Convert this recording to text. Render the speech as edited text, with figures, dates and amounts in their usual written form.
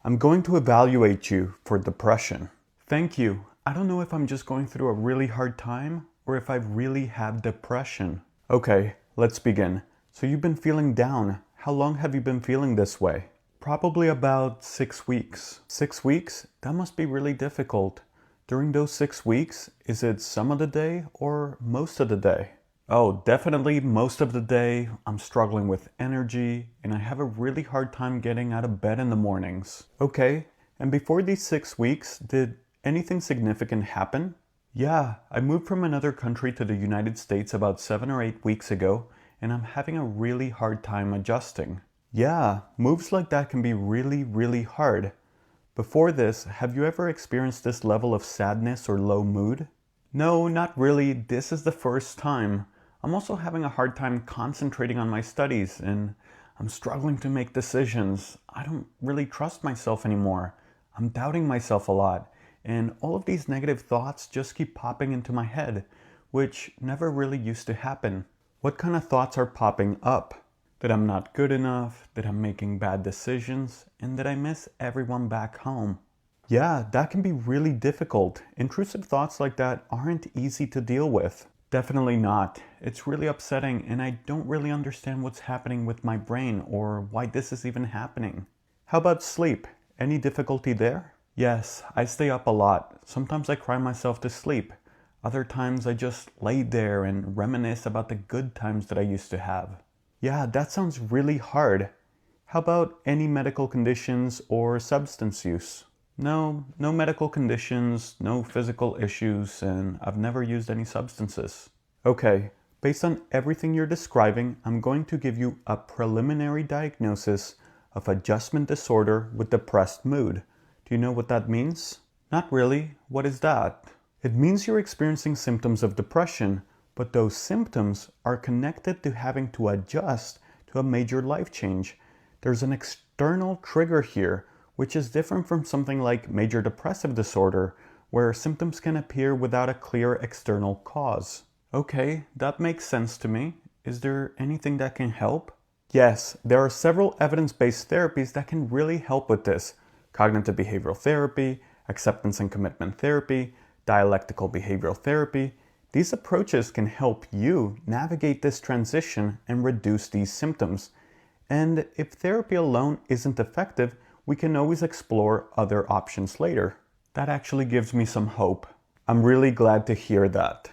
I'm going to evaluate you for depression. Thank you. I don't know if I'm just going through a really hard time or if I really have depression. Okay, let's begin. So you've been feeling down. How long have you been feeling this way? Probably about 6 weeks. 6 weeks? That must be really difficult. During those 6 weeks, is it some of the day or most of the day? Oh, definitely most of the day. I'm struggling with energy and I have a really hard time getting out of bed in the mornings. Okay, and before these 6 weeks, did anything significant happen? Yeah, I moved from another country to the United States about 7 or 8 weeks ago, and I'm having a really hard time adjusting. Yeah, moves like that can be really hard. Before this, have you ever experienced this level of sadness or low mood? No, not really. This is the first time. I'm also having a hard time concentrating on my studies, and I'm struggling to make decisions. I don't really trust myself anymore. I'm doubting myself a lot, and all of these negative thoughts just keep popping into my head, which never really used to happen. What kind of thoughts are popping up? That I'm not good enough, that I'm making bad decisions, and that I miss everyone back home. Yeah, that can be really difficult. Intrusive thoughts like that aren't easy to deal with. Definitely not. It's really upsetting, and I don't really understand what's happening with my brain or why this is even happening. How about sleep? Any difficulty there? Yes, I stay up a lot. Sometimes I cry myself to sleep. Other times I just lay there and reminisce about the good times that I used to have. Yeah, that sounds really hard. How about any medical conditions or substance use? No medical conditions, no physical issues, and I've never used any substances. Okay, based on everything you're describing, I'm going to give you a preliminary diagnosis of adjustment disorder with depressed mood. Do you know what that means? Not really. What is that? It means you're experiencing symptoms of depression, but those symptoms are connected to having to adjust to a major life change. There's an external trigger here, which is different from something like major depressive disorder, where symptoms can appear without a clear external cause. Okay, that makes sense to me. Is there anything that can help? Yes, there are several evidence-based therapies that can really help with this. Cognitive behavioral therapy, acceptance and commitment therapy, dialectical behavioral therapy. These approaches can help you navigate this transition and reduce these symptoms. And if therapy alone isn't effective, we can always explore other options later. That actually gives me some hope. I'm really glad to hear that.